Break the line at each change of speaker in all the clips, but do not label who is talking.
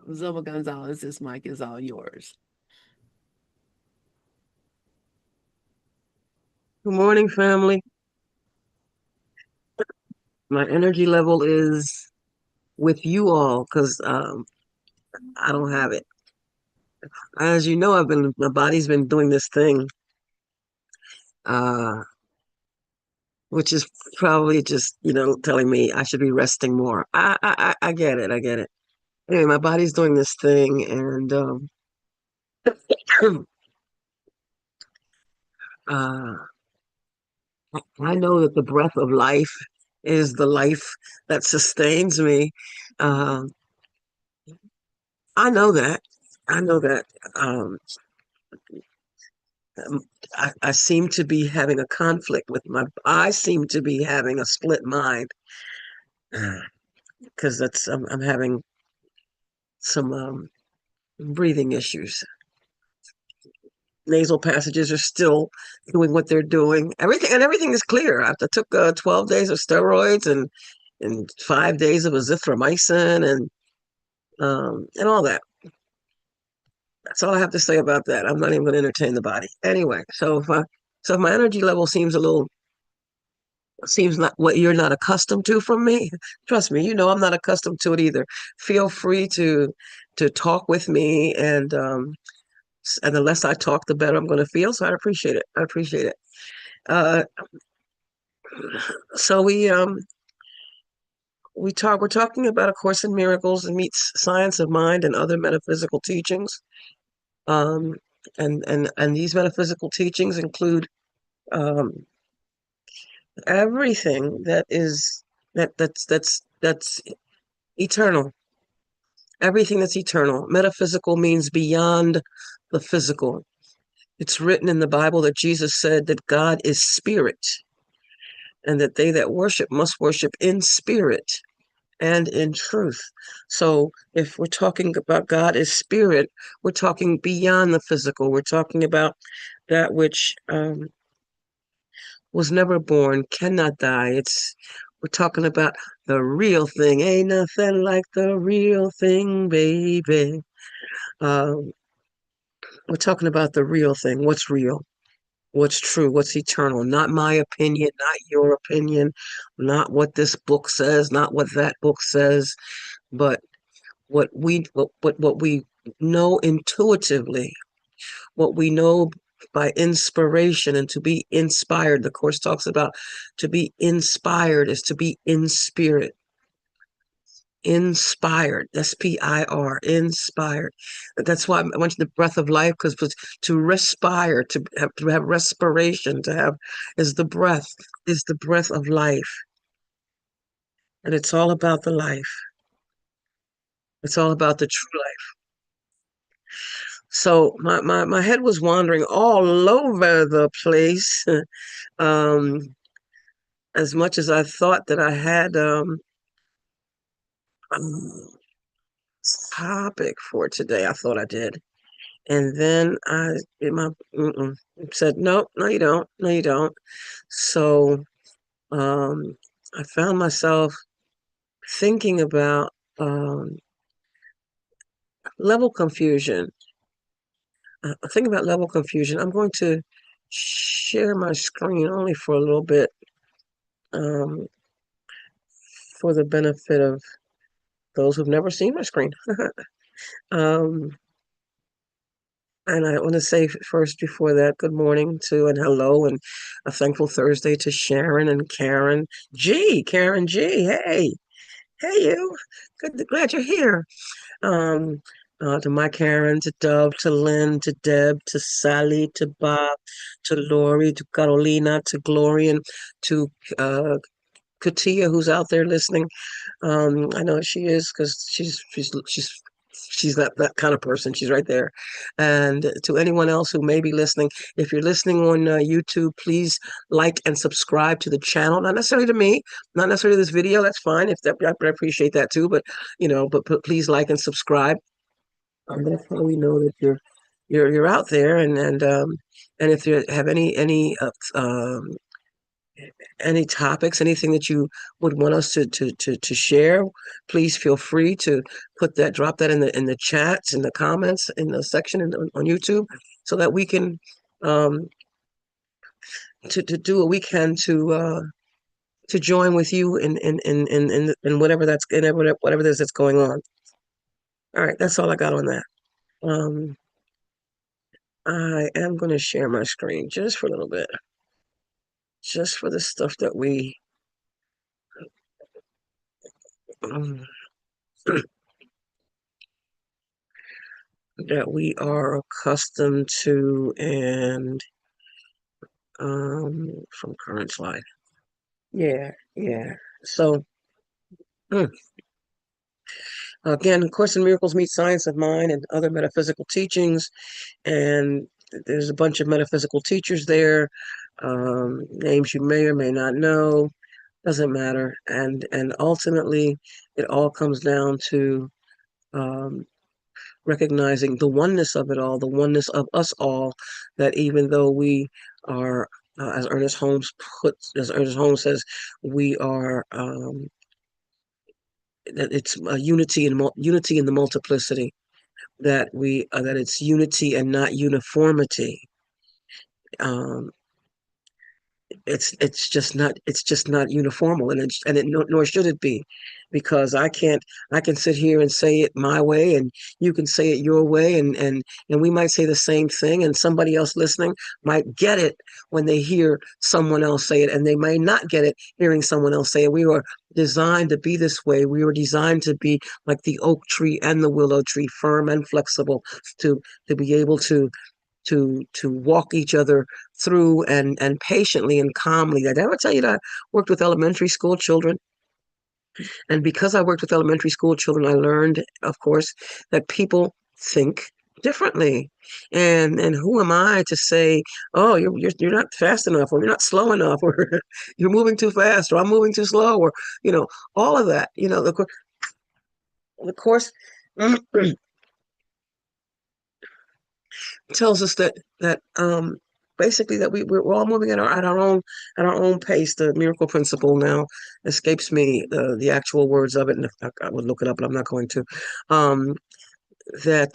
Zulma Gonzalez, this mic is all yours.
Good morning, family. My energy level is with you all because I don't have it. As you know, my body's been doing this thing, uh, which is probably just telling me I should be resting more. I get it. I get it. Anyway, my body's doing this thing, and uh, I know that the breath of life is the life that sustains me. Um, I know that. I know that. Um, Um, I seem to be having a conflict with I seem to be having a split mind because I'm having some breathing issues. Nasal passages are still doing what they're doing. Everything is clear. I took 12 days of steroids and 5 days of azithromycin and all that. That's all I have to say about that. I'm not even going to entertain the body anyway. So if my energy level seems not what you're not accustomed to from me. Trust me, I'm not accustomed to it either. Feel free to talk with me, and the less I talk, the better I'm going to feel. So I appreciate it. I appreciate it. Uh, so we're talking about A Course in Miracles and meets science of mind and other metaphysical teachings. Um, and these metaphysical teachings include um, everything that's eternal. Everything that's eternal. Metaphysical means beyond the physical. It's written in the Bible that Jesus said that God is spirit and that they that worship must worship in spirit and in truth. So if we're talking about God as spirit, we're talking beyond the physical. We're talking about that which was never born, cannot die. We're talking about the real thing. Ain't nothing like the real thing, baby. Um, We're talking about the real thing. What's real? What's true? What's eternal? Not my opinion, not your opinion, not what this book says, not what that book says, but what we know intuitively, what we know by inspiration and to be inspired. The Course talks about to be inspired is to be in spirit. Inspired, S-P-I-R, inspired. That's why I mentioned the breath of life, because to respire, to have respiration, to have is the breath of life, and it's all about the life. It's all about the true life. So my head was wandering all over the place, um, as much as I thought that I had a topic for today. I thought I did. And then said, no, no, you don't. No, you don't. So I found myself thinking about level confusion. Thinking about level confusion. I'm going to share my screen only for a little bit um, for the benefit of those who've never seen my screen. um, And I want to say first before that, good morning to and hello and a thankful Thursday to Sharon and Karen G. Karen G. Hey, hey you. Glad you're here. Um, to my Karen, to Dove, to Lynn, to Deb, to Sally, to Bob, to Lori, to Carolina, to Gloria, to Katia, who's out there listening. I know she is because she's that kind of person. She's right there. And to anyone else who may be listening, if you're listening on YouTube, please like and subscribe to the channel. Not necessarily to me, not necessarily this video. That's fine. If that, I appreciate that too. But but please like and subscribe. That's how we know that you're out there. And if you have any any topics, anything that you would want us to share, please feel free to drop that in the chats, in the comments, in the section on YouTube, so that we can to do what we can to join with you in whatever whatever it is that's going on. All right, that's all I got on that. I am going to share my screen just for a little bit, just for the stuff that um, that we are accustomed to, and from current slide. Yeah, yeah. So again, Course in Miracles meets Science of Mind and other metaphysical teachings, and there's a bunch of metaphysical teachers there, names you may or may not know, doesn't matter, and ultimately it all comes down to recognizing the oneness of it all, the oneness of us all, that even though we are, as Ernest Holmes says, we are, that it's a unity in the multiplicity, that that it's unity and not uniformity. It's just not uniformal, and nor should it be, because I can sit here and say it my way, and you can say it your way, and we might say the same thing, and somebody else listening might get it when they hear someone else say it, and they may not get it hearing someone else say it. We were designed to be this way. We were designed to be like the oak tree and the willow tree, firm and flexible, to be able to walk each other through, and patiently and calmly. Did I ever tell you that I worked with elementary school children? And because I worked with elementary school children, I learned, of course, that people think differently. And who am I to say, oh, you're not fast enough, or you're not slow enough, or you're moving too fast, or I'm moving too slow, or all of that. The course tells us that basically that we're all moving at our own pace. The miracle principle now escapes me the actual words of it, and I would look it up, but I'm not going to. That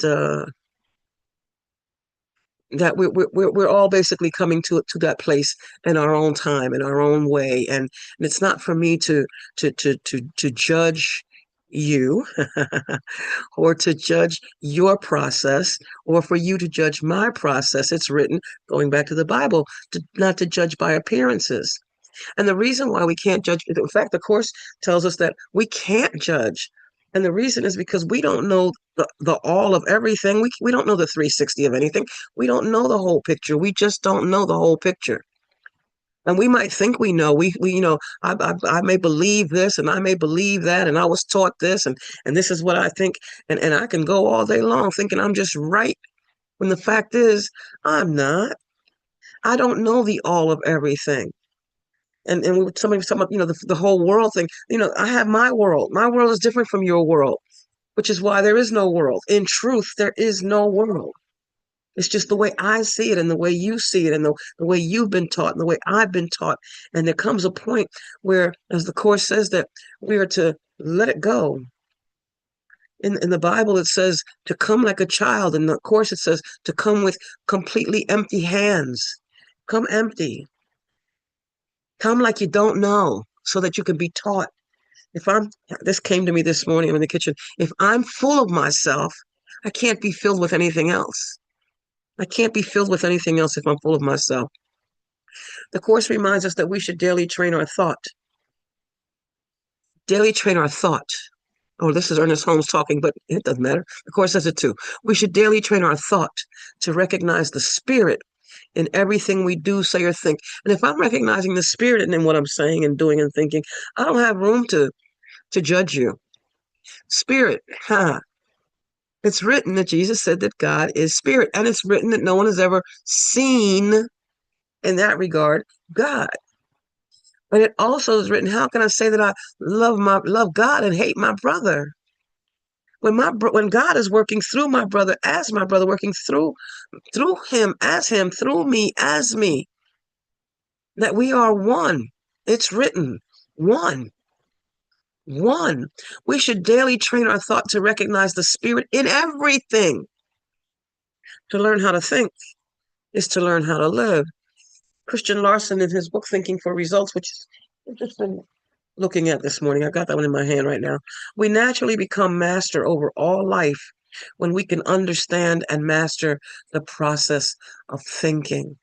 that we're all basically coming to that place in our own time, in our own way, and it's not for me to judge you or to judge your process, or for you to judge my process. It's written, going back to the Bible, not to judge by appearances. And the reason why we can't judge, in fact, the Course tells us that we can't judge. And the reason is because we don't know the all of everything. We don't know the 360 of anything. We don't know the whole picture. We just don't know the whole picture. And we might think we know. I may believe this, and I may believe that, and I was taught this, and this is what I think, and I can go all day long thinking I'm just right, when the fact is I'm not. I don't know the all of everything. And we somebody sum up, the whole world thing. I have my world. My world is different from your world, which is why there is no world. In truth, there is no world. It's just the way I see it, and the way you see it, and the way you've been taught, and the way I've been taught. And there comes a point where, as the Course says, that we are to let it go. In the Bible, it says to come like a child. In the Course, it says to come with completely empty hands. Come empty. Come like you don't know, so that you can be taught. This came to me this morning, I'm in the kitchen. If I'm full of myself, I can't be filled with anything else. I can't be filled with anything else if I'm full of myself. The Course reminds us that we should daily train our thought. Daily train our thought. Oh, this is Ernest Holmes talking, but it doesn't matter. The Course says it too. We should daily train our thought to recognize the spirit in everything we do, say, or think. And if I'm recognizing the spirit in what I'm saying and doing and thinking, I don't have room to judge you. Spirit, It's written that Jesus said that God is spirit, and it's written that no one has ever seen, in that regard, God. But it also is written, how can I say that I love God and hate my brother? When God is working through my brother, as my brother, working through him, through me, as me, that we are one. It's written. One. One. We should daily train our thought to recognize the spirit in everything. To learn how to think is to learn how to live. Christian Larson, in his book Thinking for Results, which is I've just been looking at this morning, I got that one in my hand right now. We naturally become master over all life when we can understand and master the process of thinking.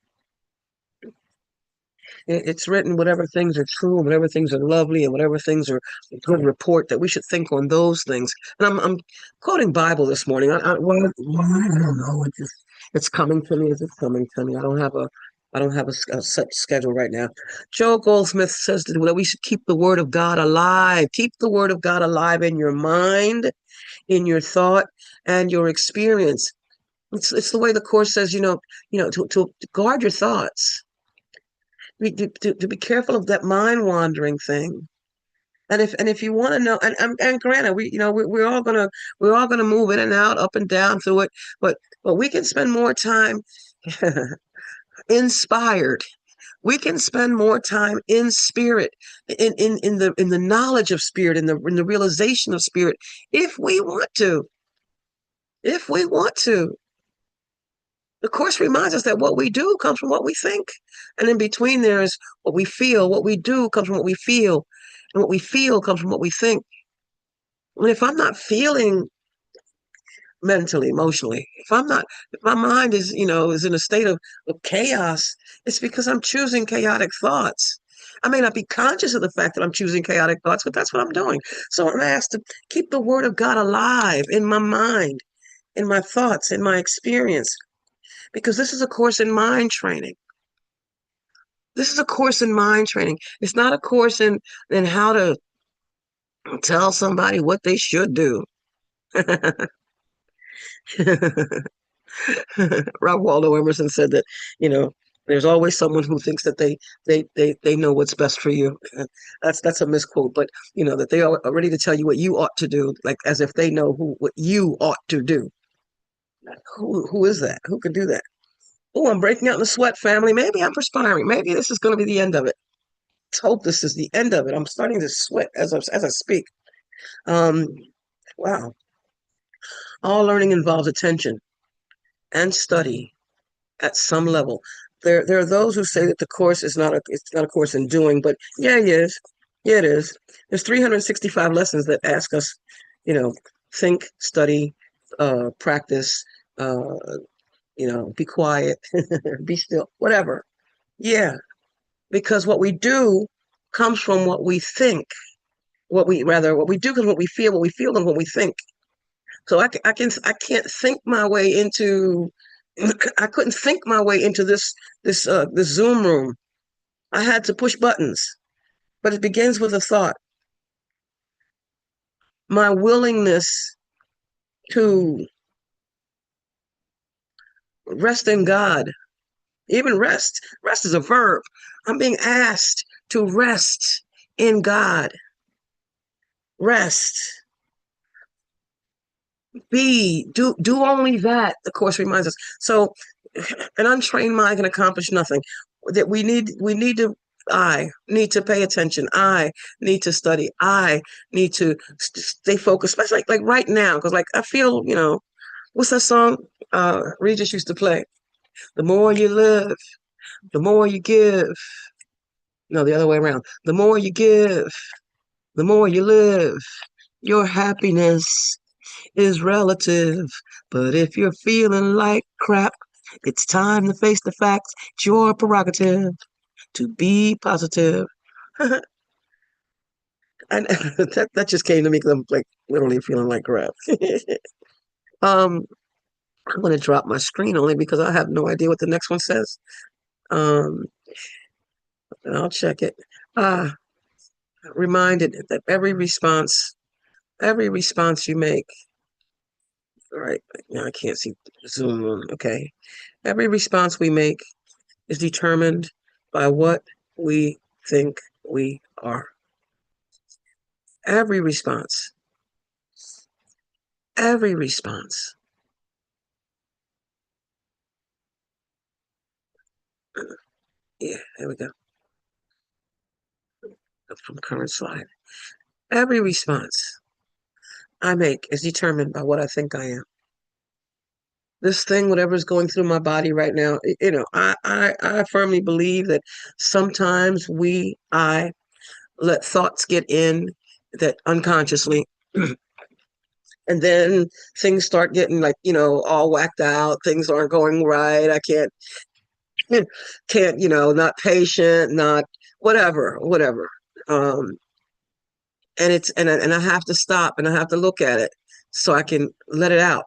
It's written, whatever things are true, whatever things are lovely, and whatever things are a good report, that we should think on those things. And I'm quoting Bible this morning. I don't know. It's coming to me as it's coming to me. I don't have a set schedule right now. Joe Goldsmith says that we should keep the Word of God alive. Keep the Word of God alive in your mind, in your thought, and your experience. It's the way the Course says, to guard your thoughts, to be careful of that mind wandering thing. And if you want to know, and granted, we're all gonna move in and out, up and down through it, but we can spend more time inspired. We can spend more time in spirit, in the knowledge of spirit, in the realization of spirit, if we want to. If we want to. The Course reminds us that what we do comes from what we think. And in between there is what we feel. What we do comes from what we feel. And what we feel comes from what we think. And if I'm not feeling mentally, emotionally, if my mind is in a state of chaos, it's because I'm choosing chaotic thoughts. I may not be conscious of the fact that I'm choosing chaotic thoughts, but that's what I'm doing. So I'm asked to keep the Word of God alive in my mind, in my thoughts, in my experience, because this is a course in mind training. This is a course in mind training. It's not a course in how to tell somebody what they should do. Ralph Waldo Emerson said that, you know, there's always someone who thinks that they know what's best for you. That's a misquote, but that they are ready to tell you what you ought to do, like as if they know what you ought to do. Who is that? Who could do that? Oh, I'm breaking out in a sweat, family. Maybe I'm perspiring. Maybe this is going to be the end of it. Let's hope this is the end of it. I'm starting to sweat as I speak. Um, wow. All learning involves attention and study at some level. There are those who say that the course is not a course in doing, but yeah, it is. Yeah, it is. There's 365 lessons that ask us, think, study, practice, be quiet, be still, whatever. Yeah, because what we do comes from what we think. What we do comes from what we feel. What we feel comes from what we think. So I can't think my way into. I couldn't think my way into this Zoom room. I had to push buttons, but it begins with a thought. My willingness to rest in God, even rest is a verb. I'm being asked to rest in God. Rest. Do only that, the Course reminds us. So an untrained mind can accomplish nothing. That I need to pay attention. I need to study. I need to stay focused, especially like right now, because like I feel, what's that song Regis used to play? The more you live, the more you give. No, the other way around. The more you give, the more you live. Your happiness is relative, but if you're feeling like crap, it's time to face the facts. It's your prerogative to be positive. And that just came to me because I'm like literally feeling like crap. um, I'm going to drop my screen only because I have no idea what the next one says. Um, and I'll check it. Reminded that every response you make, all right, now I can't see Zoom. Okay. Every response we make is determined by what we think we are. Every response. Every response. Yeah, there we go. from current slide. Every response I make is determined by what I think I am. This thing, whatever is going through my body right now, I firmly believe that sometimes I let thoughts get in that unconsciously, and then things start getting like, all whacked out. Things aren't going right. I can't, not patient, not whatever. Um, and I have to stop and I have to look at it so I can let it out.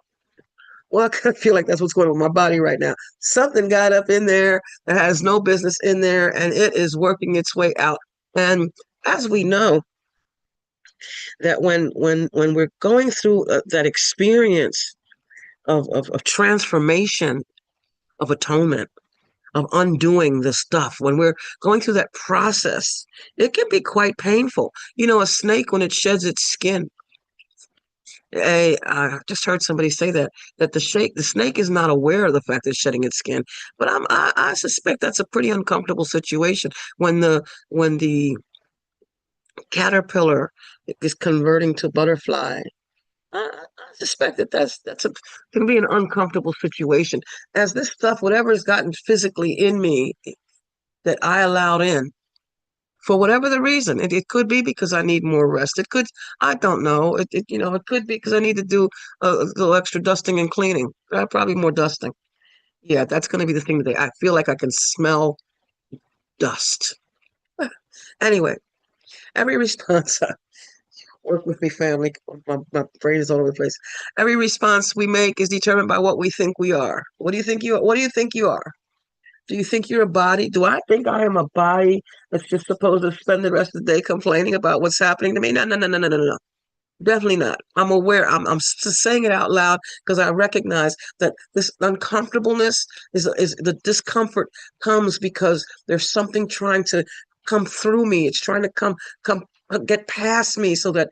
Well, I kind of feel like that's what's going on with my body right now. Something got up in there that has no business in there, and it is working its way out. And as we know, that when we're going through that experience of transformation, of atonement, of undoing the stuff, when we're going through that process, it can be quite painful. A snake, when it sheds its skin, I just heard somebody say that the snake is not aware of the fact that it's shedding its skin, but I suspect that's a pretty uncomfortable situation when the caterpillar is converting to butterfly. I suspect that that's can be an uncomfortable situation, as this stuff, whatever has gotten physically in me that I allowed in, for whatever the reason. It could be because I need more rest. I don't know. It could be because I need to do a little extra dusting and cleaning. Probably more dusting. Yeah, that's going to be the thing today. I feel like I can smell dust. Anyway, every response, work with me, family. My brain is all over the place. Every response we make is determined by what we think we are. What do you think you are? What do you think you are? Do you think you're a body? Do I think I am a body that's just supposed to spend the rest of the day complaining about what's happening to me? No, no, no, no, no, no, no. Definitely not. I'm aware. I'm just saying it out loud because I recognize that this uncomfortableness is the discomfort comes because there's something trying to come through me. It's trying to come get past me so that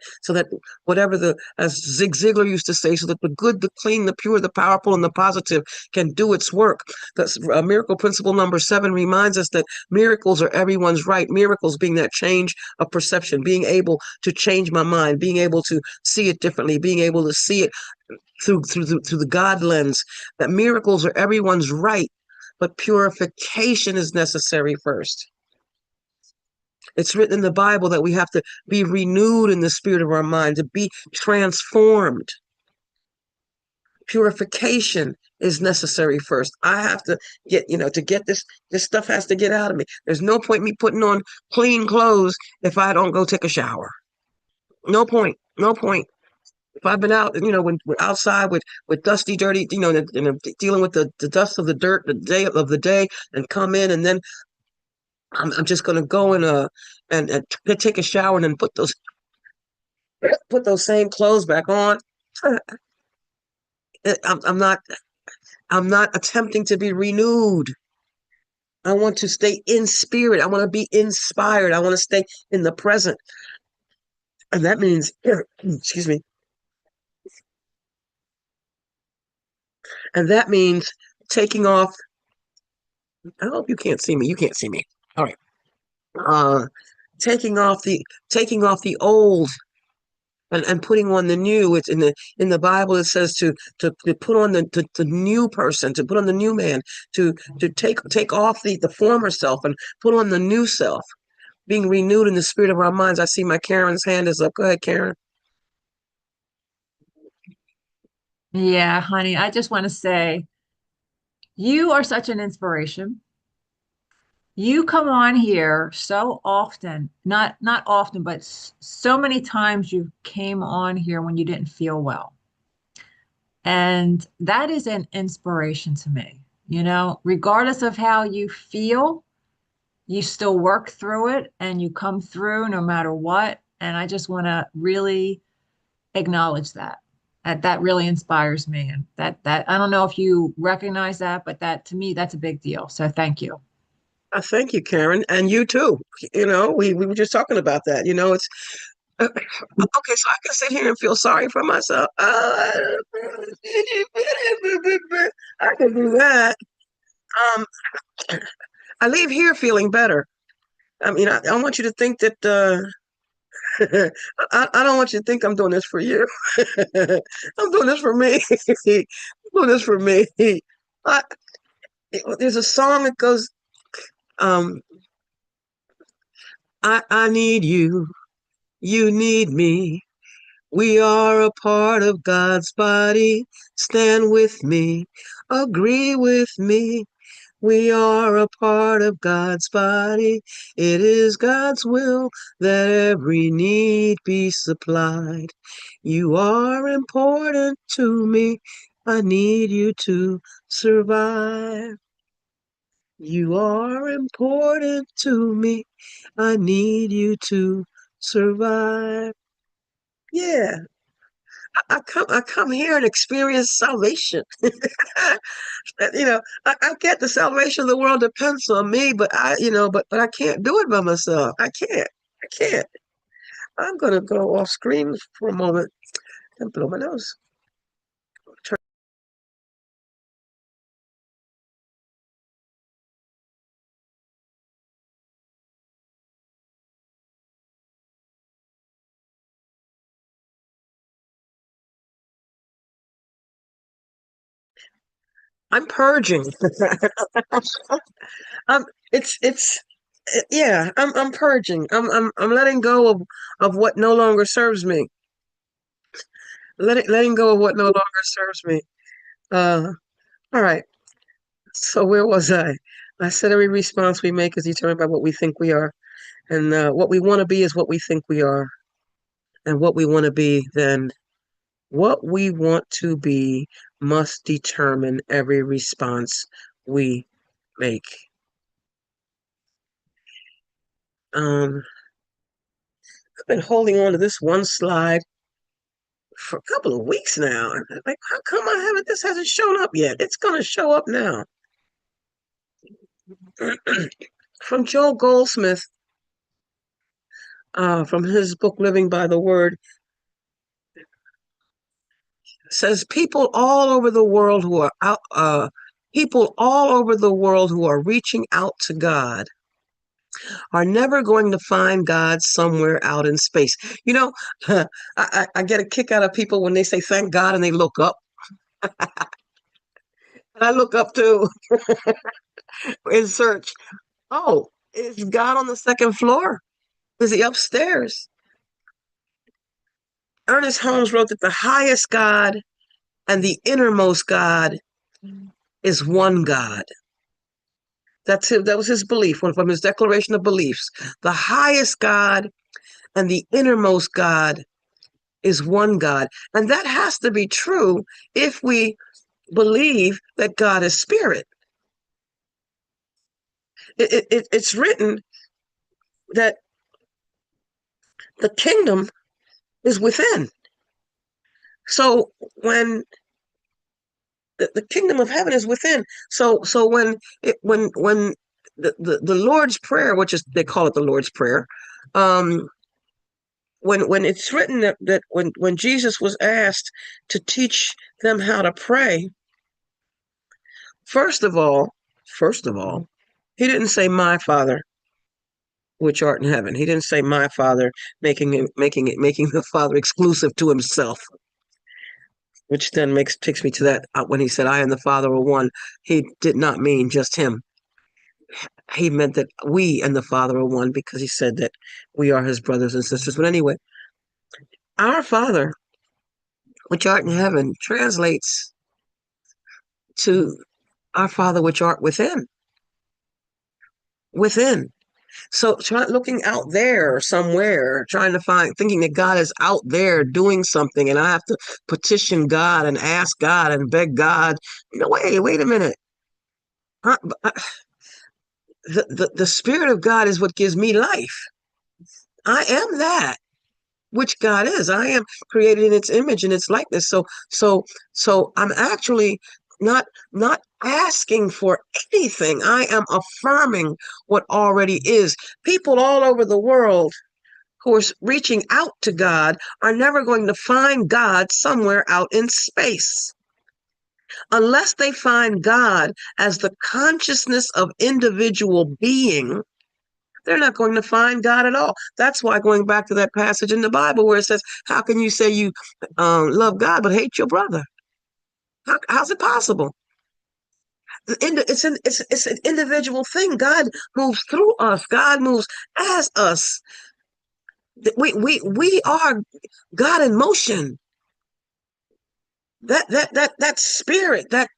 whatever as Zig Ziglar used to say, so that the good, the clean, the pure, the powerful, and the positive can do its work. That's miracle principle number 7 reminds us that miracles are everyone's right. Miracles being that change of perception, being able to change my mind, being able to see it differently, being able to see it through the God lens. That miracles are everyone's right, but purification is necessary first. It's written in the Bible that we have to be renewed in the spirit of our mind, to be transformed. Purification is necessary first. I have to to get this stuff has to get out of me. There's no point me putting on clean clothes if I don't go take a shower. No point. No point. If I've been out, when we're outside with dusty, dirty, and dealing with the dust of the dirt, the day, and come in, and then I'm just going to go and take a shower and then put those same clothes back on. I'm not attempting to be renewed. I want to stay in spirit. I want to be inspired. I want to stay in the present. And that means, excuse me, and that means taking off. I hope you can't see me. You can't see me. All right. Uh, taking off the old and putting on the new. It's in the Bible. It says to put on the new person, to put on the new man, to take off the former self and put on the new self, being renewed in the spirit of our minds. I see my Karen's hand is up. Go ahead, Karen.
Yeah, honey, I just want to say you are such an inspiration. You come on here so often, not often, but so many times you came on here when you didn't feel well. And that is an inspiration to me. Regardless of how you feel, you still work through it and you come through no matter what. And I just want to really acknowledge that. That really inspires me. And that I don't know if you recognize that, but that to me, that's a big deal. So thank you.
Thank you, Karen, and you too. We were just talking about that. It's okay. So I can sit here and feel sorry for myself. I can do that. Um, I leave here feeling better. I mean, I want you to think that I don't want you to think I'm doing this for you. I'm doing this for me. I'm doing this for me. I, there's a song that goes, um, I need you. You need me. We are a part of God's body. Stand with me. Agree with me. We are a part of God's body. It is God's will that every need be supplied. You are important to me. I need you to survive. You are important to me. I need you to survive. Yeah, I come here and experience salvation. I get the salvation of the world depends on me, but but I can't do it by myself. I can't. I can't. I'm gonna go off screen for a moment and blow my nose. I'm purging. I'm it's yeah, I'm purging. I'm letting go of what no longer serves me. Letting go of what no longer serves me. Uh all right. So where was I? I said every response we make is determined by what we think we are. And what we want to be is what we think we are. And what we want to be, then what we want to be must determine every response we make. I've been holding on to this one slide for a couple of weeks now. Like, how come this hasn't shown up yet? It's gonna show up now. From Joel Goldsmith, from his book Living by the Word, says people all over the world who are out, people all over the world who are reaching out to God are never going to find God somewhere out in space. You know, I get a kick out of people when they say thank God and they look up. And I look up too in search. Oh, is God on the second floor? Is he upstairs? Ernest Holmes wrote that the highest God and the innermost God is one God. That was his belief, from his declaration of beliefs. The highest God and the innermost God is one God. And that has to be true if we believe that God is spirit. It's written that the kingdom is within. So when the kingdom of heaven is within. So when the Lord's Prayer, which is they call it the Lord's Prayer, when it's written that when Jesus was asked to teach them how to pray, first of all, he didn't say my Father which art in heaven. He didn't say my Father, making the Father exclusive to himself. Which then takes me to that when he said, I and the Father are one, he did not mean just him. He meant that we and the Father are one because he said that we are his brothers and sisters. But anyway, our Father, which art in heaven, translates to our Father, which art within. Within. So looking out there somewhere, thinking that God is out there doing something, and I have to petition God and ask God and beg God. Wait a minute. The Spirit of God is what gives me life. I am that which God is. I am created in its image and its likeness. So I'm actually not asking for anything. I am affirming what already is. People all over the world who are reaching out to God are never going to find God somewhere out in space. Unless they find God as the consciousness of individual being, they're not going to find God at all. That's why, going back to that passage in the Bible where it says, how can you say you love God but hate your brother? How's it possible? It's an individual thing. God moves through us. God moves as us. We are God in motion. That spirit, that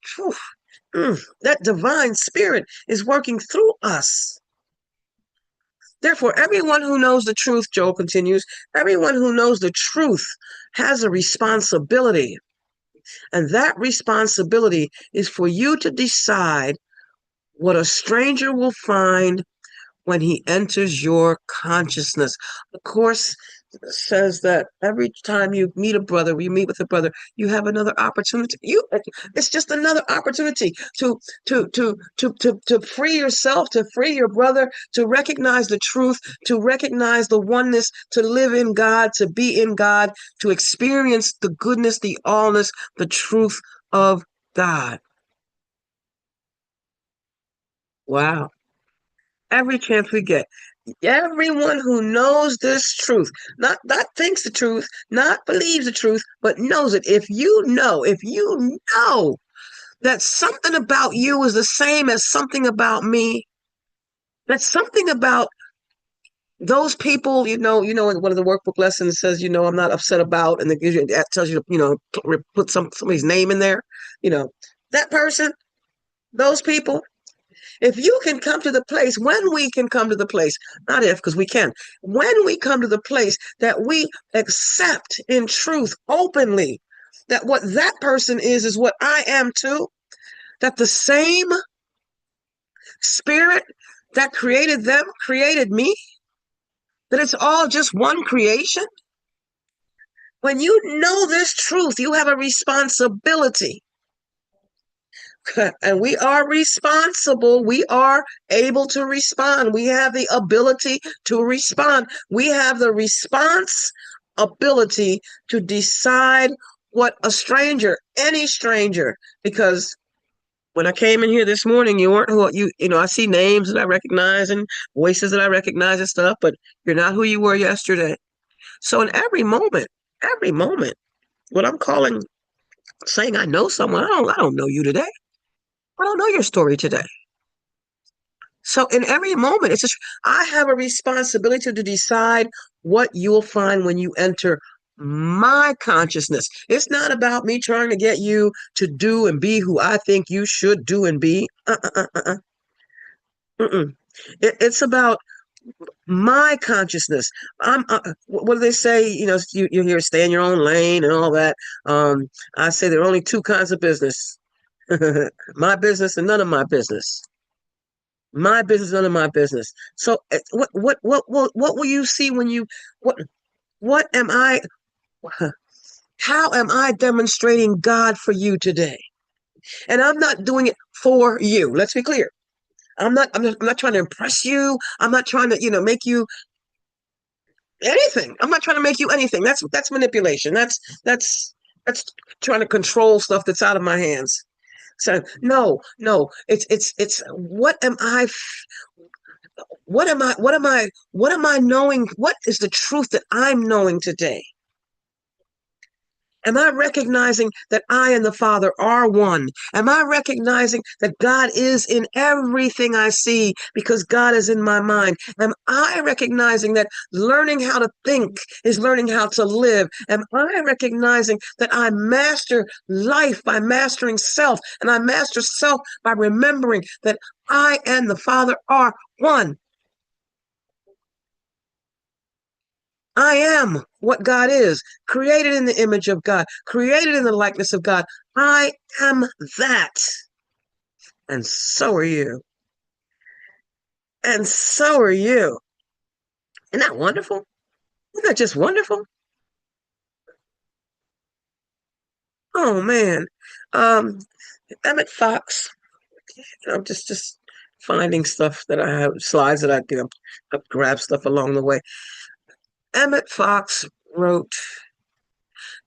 divine spirit is working through us. Therefore, everyone who knows the truth, Joel continues, everyone who knows the truth has a responsibility. And that responsibility is for you to decide what a stranger will find when he enters your consciousness. The Course says that every time you meet a brother, you meet with a brother, you have another opportunity. It's just another opportunity to free yourself, to free your brother, to recognize the truth, to recognize the oneness, to live in God, to be in God, to experience the goodness, the allness, the truth of God. Wow. Every chance we get. Everyone who knows this truth, not thinks the truth, not believes the truth, but knows it. If you know that something about you is the same as something about me, that something about those people, in one of the workbook lessons says, I'm not upset about, and that tells you to, put somebody's name in there, that person, those people. If you can come to the place, when we can come to the place, not if, because we can, when we come to the place that we accept in truth openly that what that person is what I am too, that the same spirit that created them created me, that it's all just one creation. When you know this truth, you have a responsibility. And we are responsible. We are able to respond. We have the ability to respond. We have the response ability to decide what a stranger, any stranger, because when I came in here this morning, you weren't who I see names that I recognize and voices that I recognize and stuff, but you're not who you were yesterday. So in every moment, what I'm saying I know someone, I don't know you today. I don't know your story today. So in every moment, I have a responsibility to decide what you'll find when you enter my consciousness. It's not about me trying to get you to do and be who I think you should do and be. It's about my consciousness. What do they say? You hear stay in your own lane and all that. I say there are only two kinds of business. My business and none of my business. My business, none of my business. So what will you see when you what am I how am I demonstrating God for you today? And I'm not doing it for you. Let's be clear. I'm not trying to impress you. I'm not trying to, make you anything. I'm not trying to make you anything. That's manipulation. That's trying to control stuff that's out of my hands. So no, it's what am I knowing? What is the truth that I'm knowing today? Am I recognizing that I and the Father are one? Am I recognizing that God is in everything I see because God is in my mind? Am I recognizing that learning how to think is learning how to live? Am I recognizing that I master life by mastering self, and I master self by remembering that I and the Father are one? I am what God is, created in the image of God, created in the likeness of God. I am that. And so are you. And so are you. Isn't that wonderful? Isn't that just wonderful? Oh man. Emmett Fox, just finding stuff that I have, slides that I've grabbed stuff along the way. Emmett Fox wrote,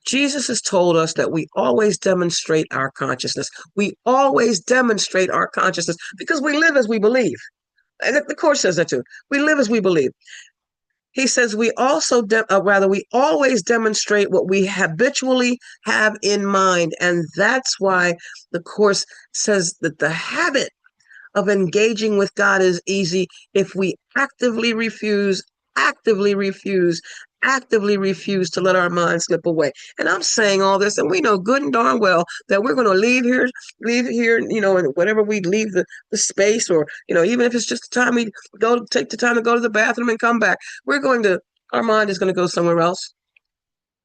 Jesus has told us that we always demonstrate our consciousness. We always demonstrate our consciousness because we live as we believe. And the Course says that too. We live as we believe. He says we always demonstrate what we habitually have in mind. And that's why the Course says that the habit of engaging with God is easy if we actively refuse, actively refuse to let our mind slip away. And I'm saying all this, and we know good and darn well that we're going to leave here, and whenever we leave the space, or, even if it's just the time we take the time to go to the bathroom and come back, our mind is going to go somewhere else.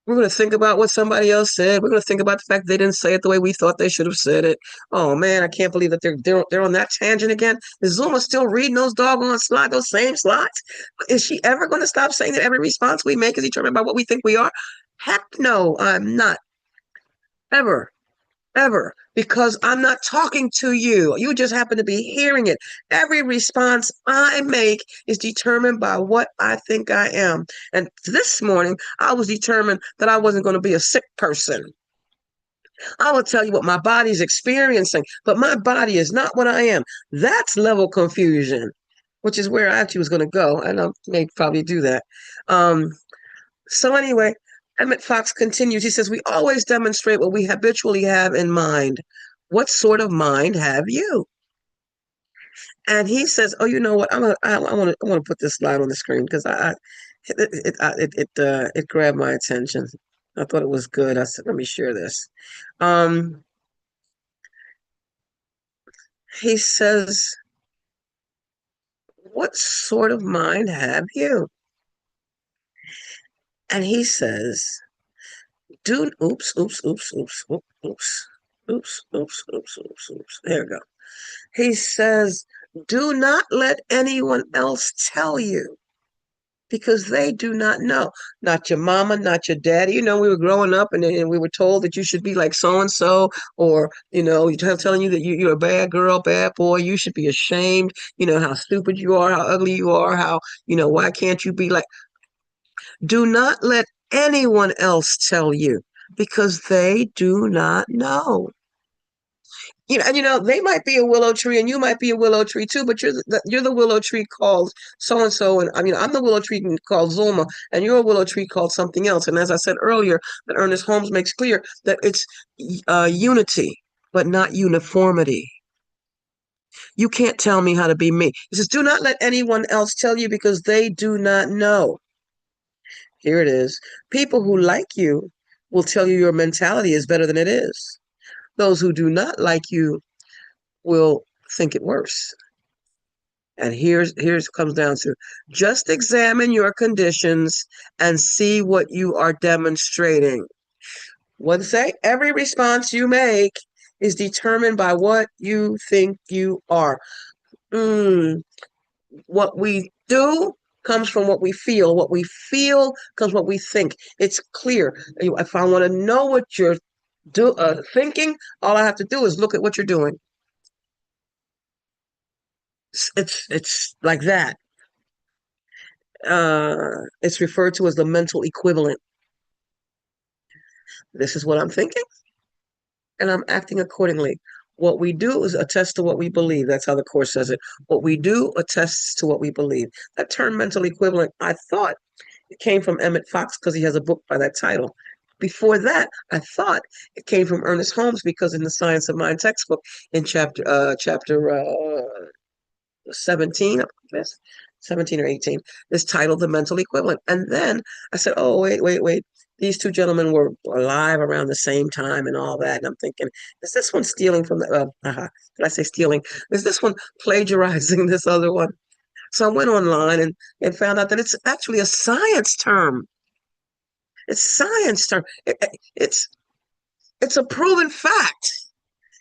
We're going to think about what somebody else said. We're going to think about the fact they didn't say it the way we thought they should have said it. Oh man, I can't believe that they're on that tangent again. Is Zulma still reading those doggone slides, those same slides? Is she ever going to stop saying that every response we make is determined by what we think we are? Heck no, I'm not. Ever. Ever, because I'm not talking to you. You just happen to be hearing it. Every response I make is determined by what I think I am. And this morning, I was determined that I wasn't going to be a sick person. I will tell you what my body's experiencing, but my body is not what I am. That's level confusion, which is where I actually was going to go, and I may probably do that. So anyway, Emmett Fox continues. He says, we always demonstrate what we habitually have in mind. What sort of mind have you? And he says, oh, you know what? I want to put this slide on the screen because it grabbed my attention. I thought it was good. I said, let me share this. He says, what sort of mind have you? And he says, oops. There we go. He says, do not let anyone else tell you, because they do not know. Not your mama, not your daddy. We were growing up and we were told that you should be like so-and-so, or, telling you that you're a bad girl, bad boy. You should be ashamed, how stupid you are, how ugly you are, how, why can't you be like. Do not let anyone else tell you, because they do not know. And they might be a willow tree and you might be a willow tree too, but you're the willow tree called so-and-so. And I'm the willow tree called Zulma, and you're a willow tree called something else. And as I said earlier, that Ernest Holmes makes clear that it's unity, but not uniformity. You can't tell me how to be me. He says, do not let anyone else tell you, because they do not know. Here it is. People who like you will tell you your mentality is better than it is. Those who do not like you will think it worse. And here's comes down to, just examine your conditions and see what you are demonstrating. What to say? Every response you make is determined by what you think you are. What we do comes from what we feel. What we feel comes from what we think. It's clear. If I want to know what you're thinking, all I have to do is look at what you're doing. It's like that. It's referred to as the mental equivalent. This is what I'm thinking, and I'm acting accordingly. What we do is attest to what we believe. That's how the Course says it. What we do attests to what we believe. That term mental equivalent, I thought it came from Emmett Fox because he has a book by that title. Before that, I thought it came from Ernest Holmes, because in the Science of Mind textbook, in chapter 17, I guess, 17 or 18, is titled The Mental Equivalent. And then I said, oh, wait. These two gentlemen were alive around the same time and all that. And I'm thinking, is this one stealing from did I say stealing? Is this one plagiarizing this other one? So I went online and found out that it's actually a science term. It's science term. It's a proven fact.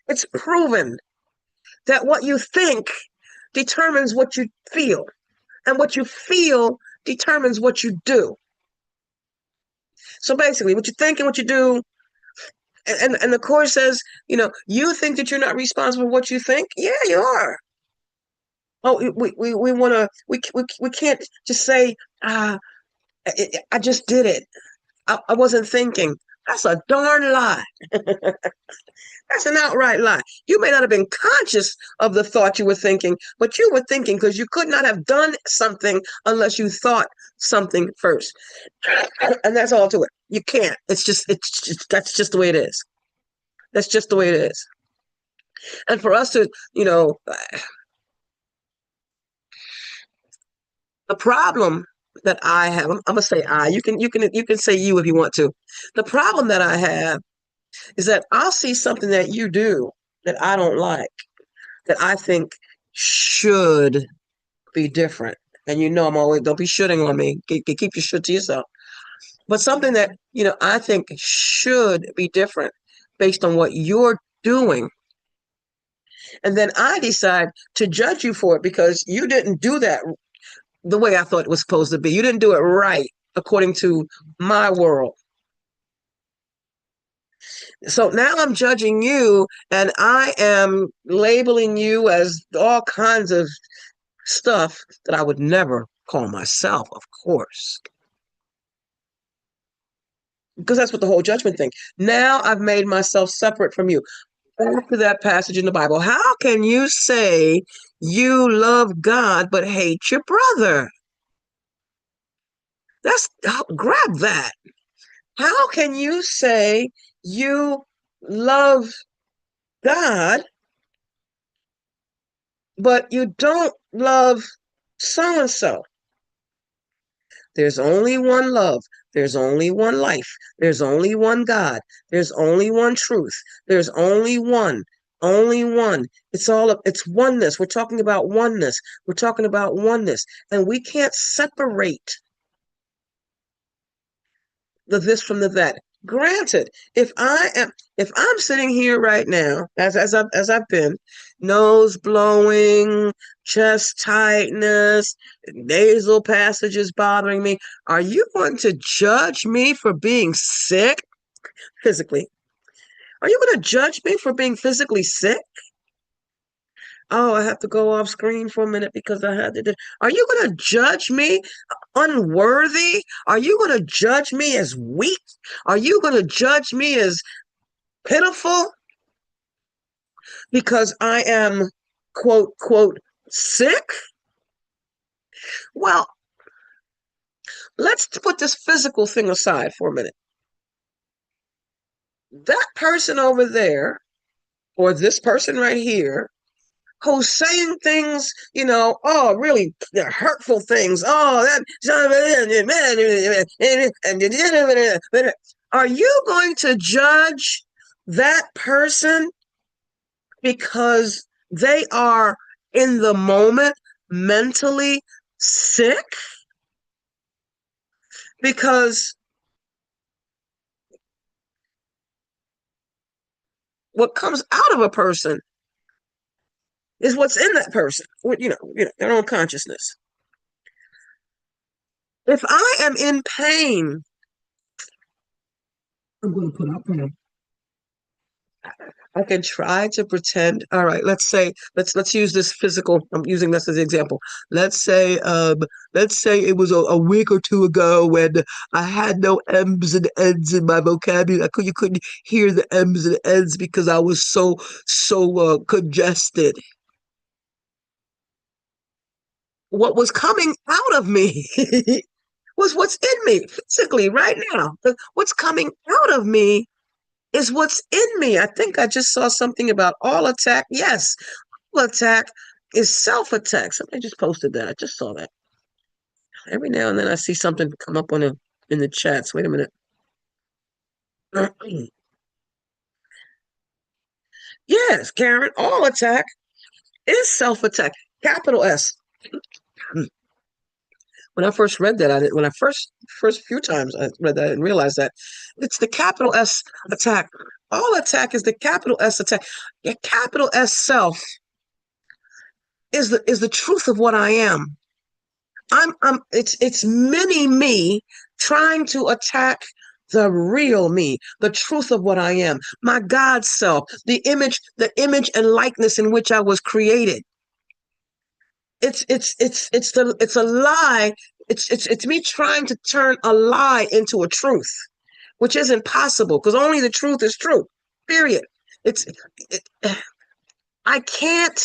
It's proven that what you think determines what you feel, and what you feel determines what you do. So basically, what you think and what you do, and the Course says, you think that you're not responsible for what you think. Yeah, you are. Oh, we can't just say, I just did it. I wasn't thinking. That's a darn lie. That's an outright lie. You may not have been conscious of the thought you were thinking, but you were thinking because you could not have done something unless you thought something first. And that's all to it. You can't. That's just the way it is. That's just the way it is. And for us to, the problem that I have, I'm gonna say you can say you if you want to. The problem that I have is that I'll see something that you do that I don't like, that I think should be different. And I'm always, don't be shooting on me. Keep your shit to yourself. But something that, I think should be different based on what you're doing. And then I decide to judge you for it because you didn't do that the way I thought it was supposed to be. You didn't do it right according to my world. So now I'm judging you and I am labeling you as all kinds of stuff that I would never call myself, of course. Because that's what the whole judgment thing. Now I've made myself separate from you. Back to that passage in the Bible. How can you say you love God but hate your brother? Grab that. How can you say you love God but you don't love so-and-so? There's only one love. There's only one life. There's only one God. There's only one truth. There's only one. Only one. It's oneness. We're talking about oneness. We're talking about oneness. And we can't separate the this from the that. Granted, if I'm sitting here right now, as I've been, nose blowing, chest tightness, nasal passages bothering me, are you going to judge me for being sick physically? Are you going to judge me for being physically sick? Oh, I have to go off screen for a minute because I had to. Are you going to judge me unworthy? Are you going to judge me as weak? Are you going to judge me as pitiful because I am, quote, sick? Well, let's put this physical thing aside for a minute. That person over there, or this person right here, who's saying things, really hurtful things. Oh, are you going to judge that person because they are in the moment mentally sick? Because what comes out of a person is what's in that person, their own consciousness. If I am in pain, I'm going to put out pain. I can try to pretend. All right, let's use this physical. I'm using this as an example. Let's say it was a week or two ago when I had no M's and N's in my vocabulary. You couldn't hear the M's and N's because I was so congested. What was coming out of me was what's in me physically right now. What's coming out of me is what's in me. I think I just saw something about all attack. Yes, all attack is self-attack. Somebody just posted that. I just saw that. Every now and then I see something come up in the chats. Wait a minute. Yes, Karen, all attack is self-attack. Capital S. When I first read that, when I first few times I read that, I didn't realize that it's the capital S attack. All attack is the capital S attack. A capital S self is the truth of what I am. It's mini me trying to attack the real me, the truth of what I am, my God self, the image and likeness in which I was created. It's a lie. It's me trying to turn a lie into a truth. which isn't possible because only the truth is true, period. It's, it, I can't,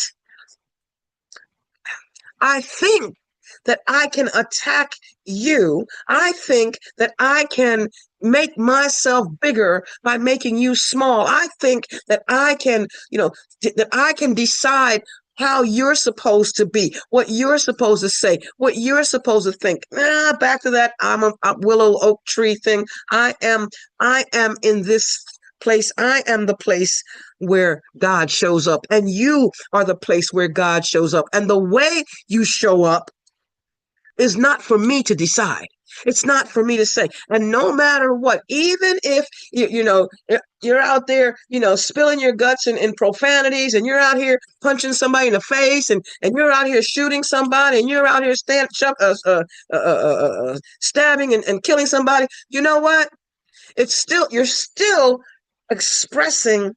I think that I can attack you. I think that I can make myself bigger by making you small. I think that I can, that I can decide how you're supposed to be, what you're supposed to say, what you're supposed to think. Back to that I'm a willow oak tree thing. I am in this place. I am the place where God shows up, and you are the place where God shows up. And the way you show up is not for me to decide. It's not for me to say. And no matter what, even if you're out there, spilling your guts in profanities, and you're out here punching somebody in the face, and you're out here shooting somebody, and you're out here stabbing and killing somebody, you know what? You're still expressing.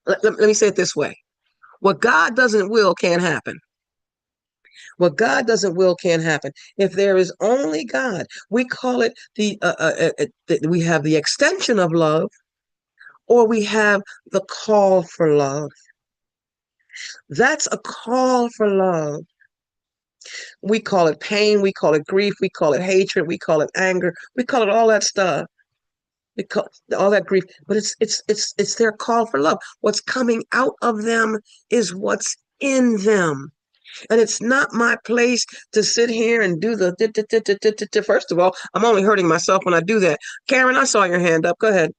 Let me say it this way. What God doesn't will can't happen. What God doesn't will can't happen. If there is only God, we call it we have the extension of love, or we have the call for love. That's a call for love. We call it pain, we call it grief, we call it hatred, we call it anger, we call it all that stuff. We call all that grief, but it's their call for love. What's coming out of them is what's in them. And it's not my place to sit here and do the. First of all, I'm only hurting myself when I do that. Karen, I saw your hand up. Go ahead.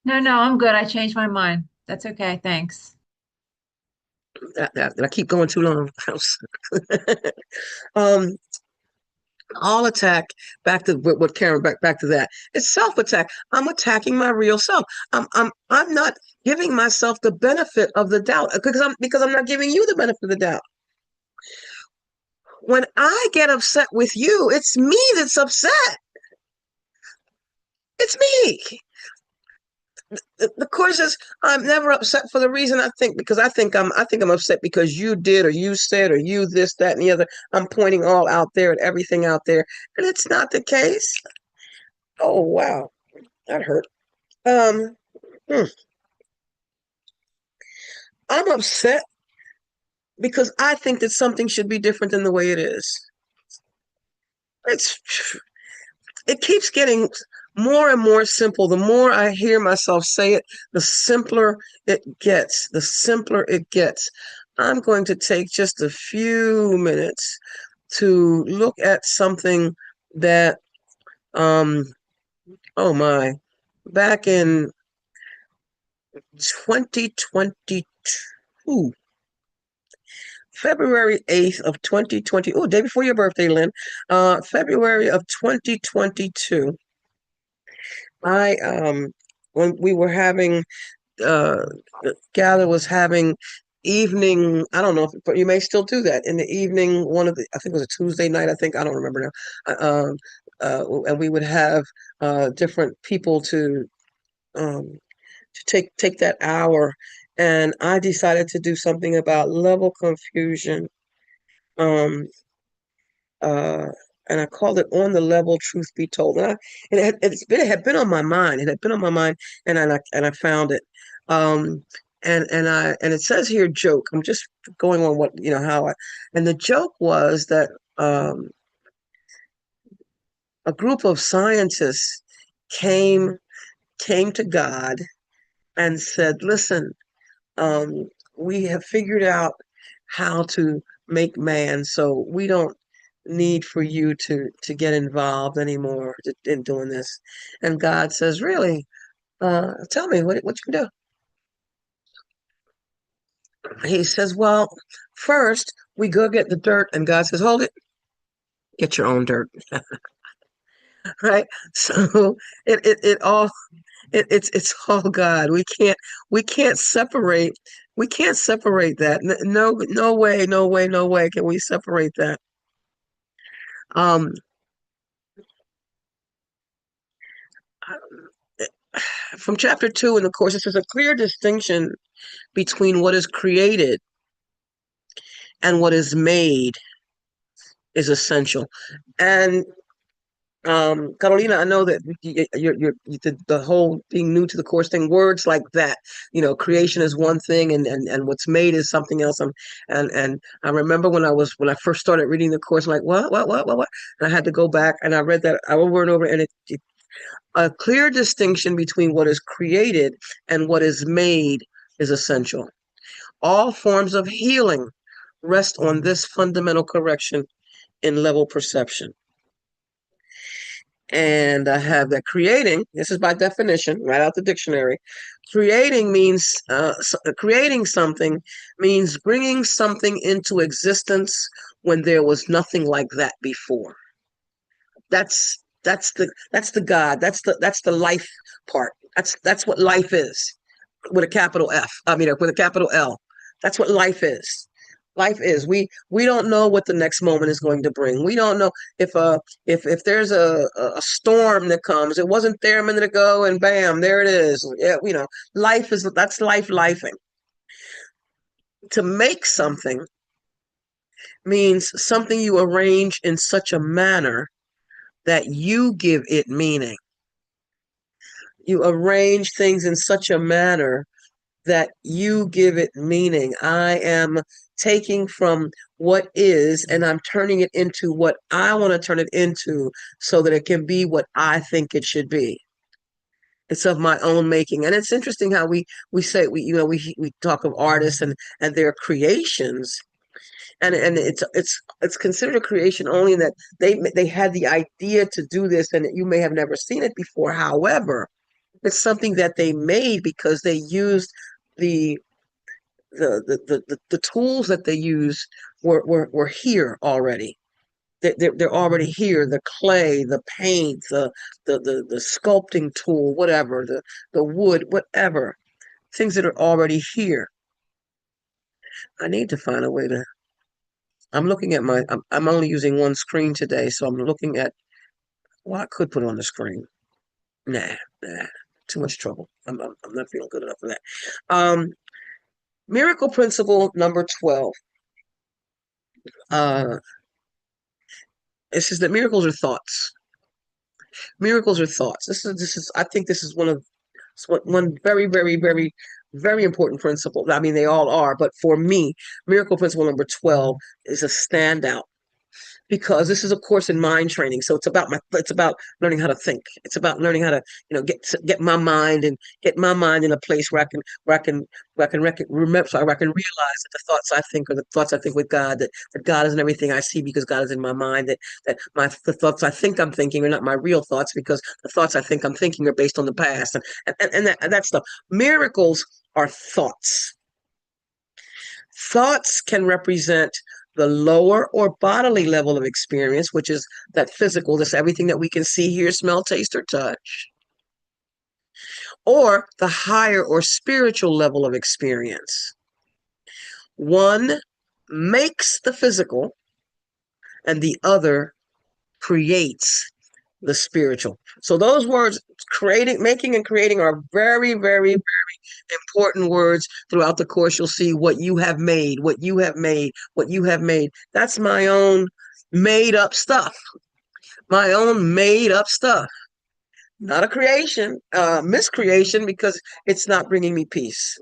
No, I'm good. I changed my mind. That's okay. Thanks.
Did I keep going too long? All attack, back to what Karen, back to that. It's self-attack. I'm attacking my real self. I'm not giving myself the benefit of the doubt because I'm not giving you the benefit of the doubt. When I get upset with you, it's me that's upset. It's me. The course is, I'm never upset for the reason I think I'm upset because you did, or you said, or you this, that, and the other. I'm pointing all out there and everything out there, and it's not the case. Oh wow, that hurt. I'm upset because I think that something should be different than the way it is. It keeps getting more and more simple. The more I hear myself say it, the simpler it gets. The simpler it gets. I'm going to take just a few minutes to look at something that, oh my, back in 2022, February 8th of 2020, day before your birthday, Lynn, February of 2022, when we were having, Gather was having evening, I don't know, but you may still do that in the evening, I think it was a Tuesday night, I don't remember now, and we would have different people to take that hour, and I decided to do something about level confusion, and I called it On the Level, Truth Be Told. And it had been on my mind. It had been on my mind, and I found it. And it says here joke. I'm just going on what and the joke was that a group of scientists came to God and said, "Listen, we have figured out how to make man, so we don't need for you to get involved anymore in doing this." And God says, "Really? Tell me what you can do." He says, "Well, first we go get the dirt." And God says, "Hold it, get your own dirt." Right? So it's all God. We can't separate that. No way can we separate that. From chapter 2 in the course, it says a clear distinction between what is created and what is made is essential. And Carolina, I know that the whole being new to the course thing, words like that, creation is one thing and what's made is something else. And I remember when I first started reading the course, I'm like, what? And I had to go back and I read that over and over, and a clear distinction between what is created and what is made is essential. All forms of healing rest on this fundamental correction in level perception. And I have that creating, this is by definition, right out the dictionary. Creating something means bringing something into existence when there was nothing like that before. That's the God. That's the life part. That's what life is, with a capital F. I mean, with a capital L. That's what life is. Life is. We don't know what the next moment is going to bring. We don't know if there's a storm that comes. It wasn't there a minute ago, and bam, there it is. Yeah, life is. That's life. Lifing. To make something means something you arrange in such a manner that you give it meaning. You arrange things in such a manner that you give it meaning. I am taking from what is and I'm turning it into what I want to turn it into so that it can be what I think it should be. It's of my own making. And it's interesting how we say we talk of artists and their creations. And it's considered a creation only in that they had the idea to do this and you may have never seen it before. However, it's something that they made because they used the tools that they use were here already. They're already here. The clay, the paint, the sculpting tool, whatever, the wood, whatever, things that are already here. I need to find a way to. I'm looking at I'm only using one screen today, so I'm looking at. Well, I could put it on the screen. Nah, too much trouble. I'm not feeling good enough for that. Miracle principle number 12. It says that miracles are thoughts. Miracles are thoughts. This is. I think this is one very, very, very, very important principle. I mean, they all are, but for me, miracle principle number 12 is a standout. Because this is a course in mind training, so it's about learning how to think. It's about learning how to get my mind in a place where I can remember, so I can realize that the thoughts I think are the thoughts I think with God. That God isn't everything I see because God is in my mind. That the thoughts I think I'm thinking are not my real thoughts because the thoughts I think I'm thinking are based on the past and that stuff. Miracles are thoughts. Thoughts can represent the lower or bodily level of experience, which is that physical, that's everything that we can see, hear, smell, taste, or touch, or the higher or spiritual level of experience. One makes the physical and the other creates the spiritual. So those words, making and creating, are very, very, very important words throughout the course. You'll see what you have made, what you have made, what you have made. That's my own made up stuff. My own made up stuff. Not a creation, miscreation, because it's not bringing me peace.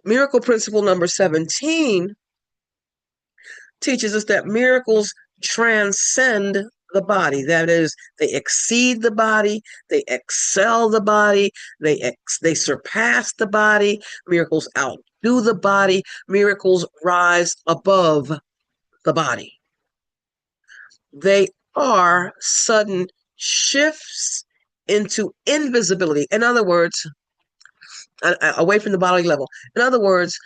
Miracle principle number 17 teaches us that miracles transcend the body. That is, they exceed the body, they excel the body, they surpass the body. Miracles outdo the body. Miracles rise above the body. They are sudden shifts into invisibility. In other words, away from the bodily level. In other words,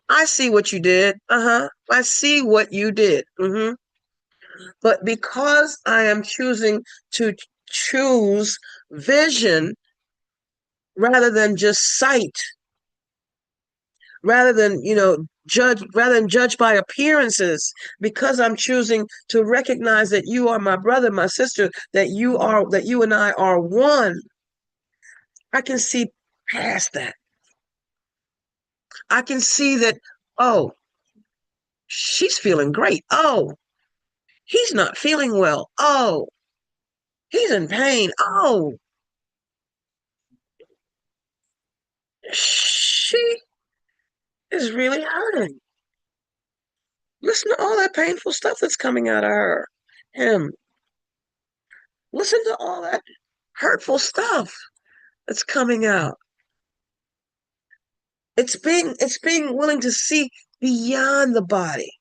I see what you did. I see what you did. But because I am choosing to choose vision rather than just sight, rather than judge by appearances, because I'm choosing to recognize that you are my brother, my sister, that you and I are one, I can see past that. I can see that, oh, she's feeling great. Oh, He's not feeling well. Oh, he's in pain. Oh, she is really hurting. Listen to all that painful stuff that's coming out of her, him. Listen to all that hurtful stuff that's coming out. It's being willing to see beyond the body.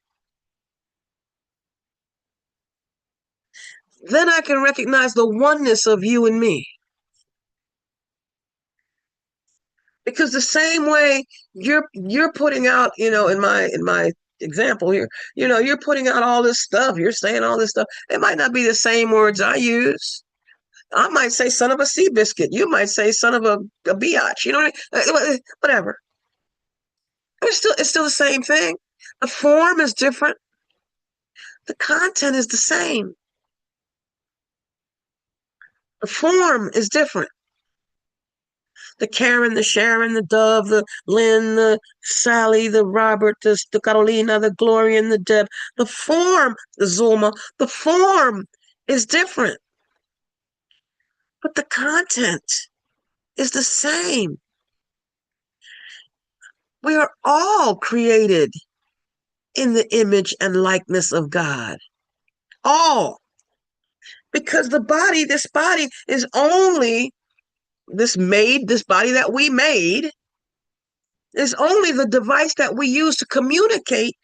Then I can recognize the oneness of you and me. Because the same way you're putting out, in my example here, you're putting out all this stuff, you're saying all this stuff. It might not be the same words I use. I might say son of a sea biscuit. You might say son of a biatch. You know what I mean? Whatever. It's still the same thing. The form is different. The content is the same. The form is different. The Karen, the Sharon, the Dove, the Lynn, the Sally, the Robert, the Carolina, the Gloria, and the Deb. The form, the Zulma, the form is different. But the content is the same. We are all created in the image and likeness of God. All. Because this body is only this body that we made is only the device that we use to communicate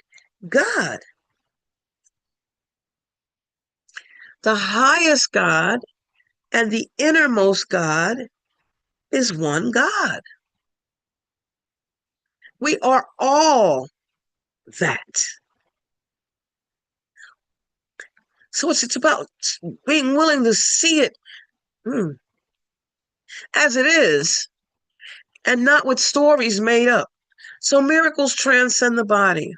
God. The highest God and the innermost God is one God. We are all that. So it's about being willing to see it as it is and not with stories made up. So miracles transcend the body.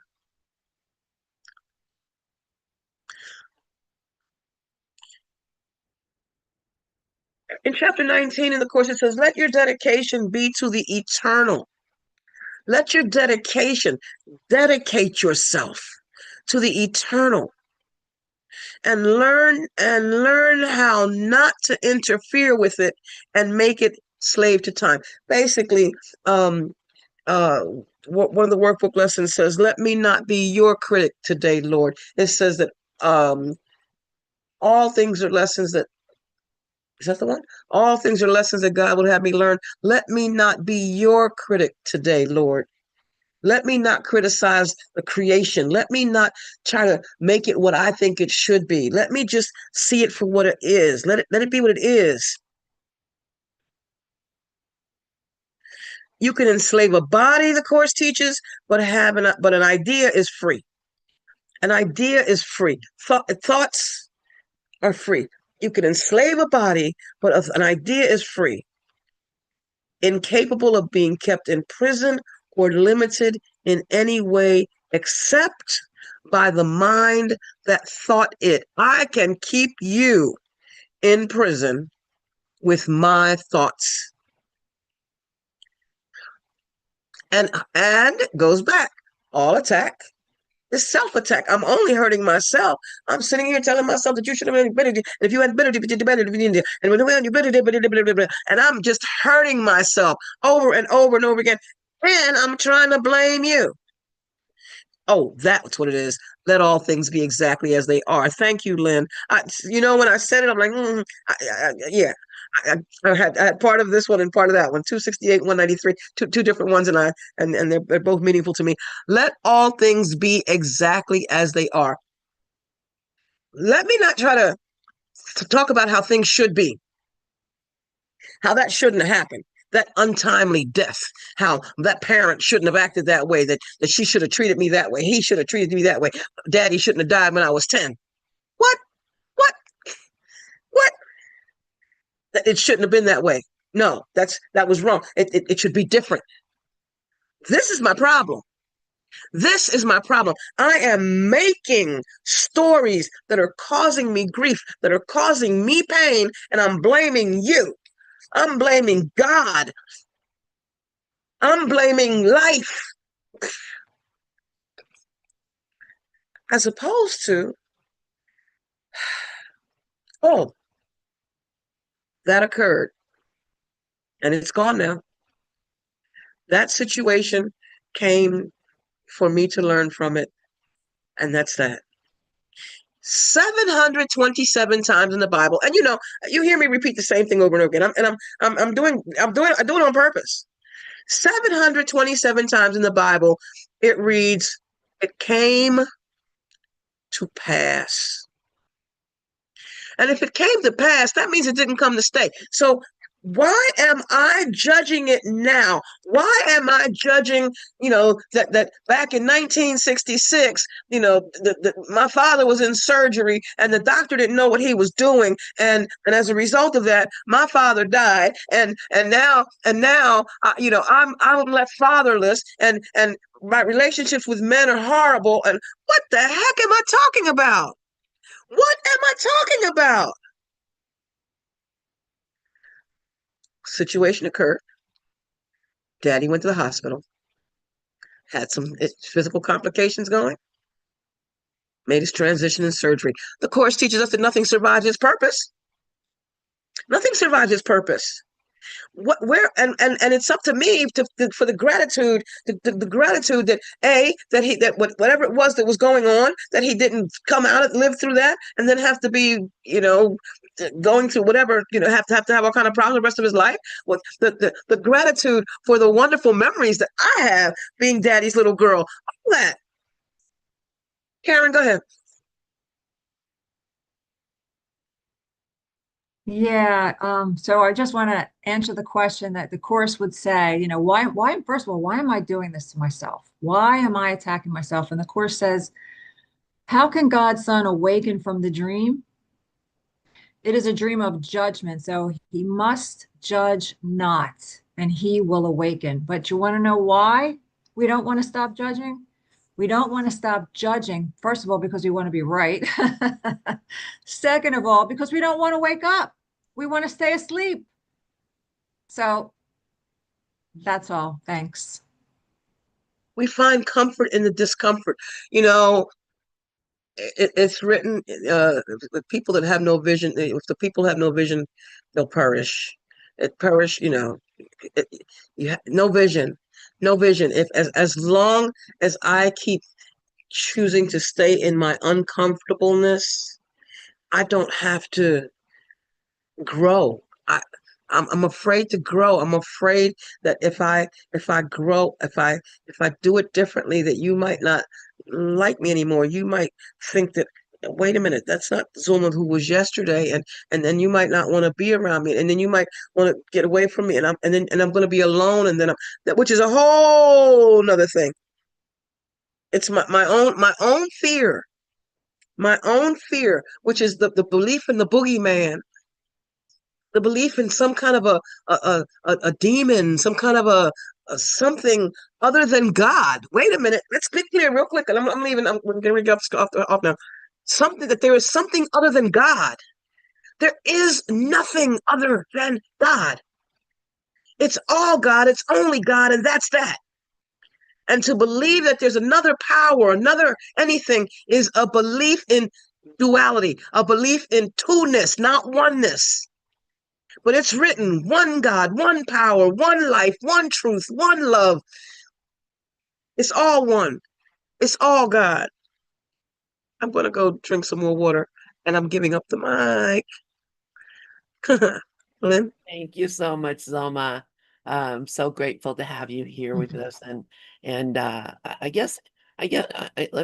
In chapter 19 in the Course, it says, let your dedication be to the eternal. Let your dedicate yourself to the eternal. And learn how not to interfere with it and make it slave to time. Basically, one of the workbook lessons says, let me not be your critic today, Lord. It says that all things are lessons that, is that the one? All things are lessons that God would have me learn. Let me not be your critic today, Lord. Let me not criticize the creation. Let me not try to make it what I think it should be. Let me just see it for what it is. Let it be what it is. You can enslave a body, the Course teaches, but an idea is free. An idea is free. Thoughts are free. You can enslave a body, but an idea is free. Incapable of being kept in prison or limited in any way except by the mind that thought it. I can keep you in prison with my thoughts. And goes back. All attack is self-attack. I'm only hurting myself. I'm sitting here telling myself that you should have been better. If you had better, and I'm just hurting myself over and over and over again. And I'm trying to blame you. Oh, that's what it is. Let all things be exactly as they are. Thank you, Lynn. When I said it, I'm like, yeah. I had part of this one and part of that one. 268, 193, two different ones, and they're both meaningful to me. Let all things be exactly as they are. Let me not try to talk about how things should be, how that shouldn't happen. That untimely death, how that parent shouldn't have acted that way, that she should have treated me that way, he should have treated me that way, daddy shouldn't have died when I was 10. What? It shouldn't have been that way. No, that was wrong. It should be different. This is my problem. This is my problem. I am making stories that are causing me grief, that are causing me pain, and I'm blaming you. I'm blaming God. I'm blaming life. As opposed to Oh, that occurred, and it's gone now. That situation came for me to learn from it, and that's that. 727 times in the Bible, and you hear me repeat the same thing over and over again. I do it on purpose. 727 times in the Bible, it reads, "It came to pass." And if it came to pass, that means it didn't come to stay. So why am I judging it now? Why am I judging, that back in 1966, my father was in surgery and the doctor didn't know what he was doing. And as a result of that, my father died. And now, I'm left fatherless, and my relationships with men are horrible. And what the heck am I talking about? What am I talking about? Situation occurred. Daddy went to the hospital, had some physical complications going, made his transition in surgery. The Course teaches us that nothing survives its purpose. Nothing survives its purpose. And it's up to me for the gratitude, the gratitude that whatever it was that was going on, that he didn't come out and live through that, and then have to be, going through whatever, have to have all kind of problems the rest of his life. With the gratitude for the wonderful memories that I have being Daddy's little girl. All that. Karen, go ahead.
Yeah, so I just want to answer the question that the Course would say, first of all, why am I doing this to myself? Why am I attacking myself? And the Course says, how can God's Son awaken from the dream? It is a dream of judgment, so he must judge not, and he will awaken. But you want to know why we don't want to stop judging? We don't want to stop judging, first of all, because we want to be right. Second of all, because we don't want to wake up. We want to stay asleep. So that's all. Thanks.
We find comfort in the discomfort. It's written, the people that have no vision, if the people have no vision, they'll perish. No vision, no vision. If as long as I keep choosing to stay in my uncomfortableness, I don't have to grow. I'm afraid to grow. I'm afraid that if I grow, if I do it differently, that you might not like me anymore. You might think that, wait a minute, that's not Zulma who was yesterday, and then you might not want to be around me, and then you might want to get away from me, and I'm going to be alone, and then which is a whole nother thing. It's my own fear, which is the belief in the boogeyman, the belief in some kind of a demon, some kind of a something other than God. Wait a minute, let's be clear real quick, and I'm going to get off now. Something that there is something other than God. There is nothing other than God. It's all God. It's only God, and that's that. And to believe that there's another power, another anything, is a belief in duality, a belief in two-ness, not oneness. But it's written, one God, one power, one life, one truth, one love. It's all one. It's all God. I'm going to go drink some more water, and I'm giving up the mic. Lynn?
Thank you so much, Zulma. I'm so grateful to have you here with us. And I guess let me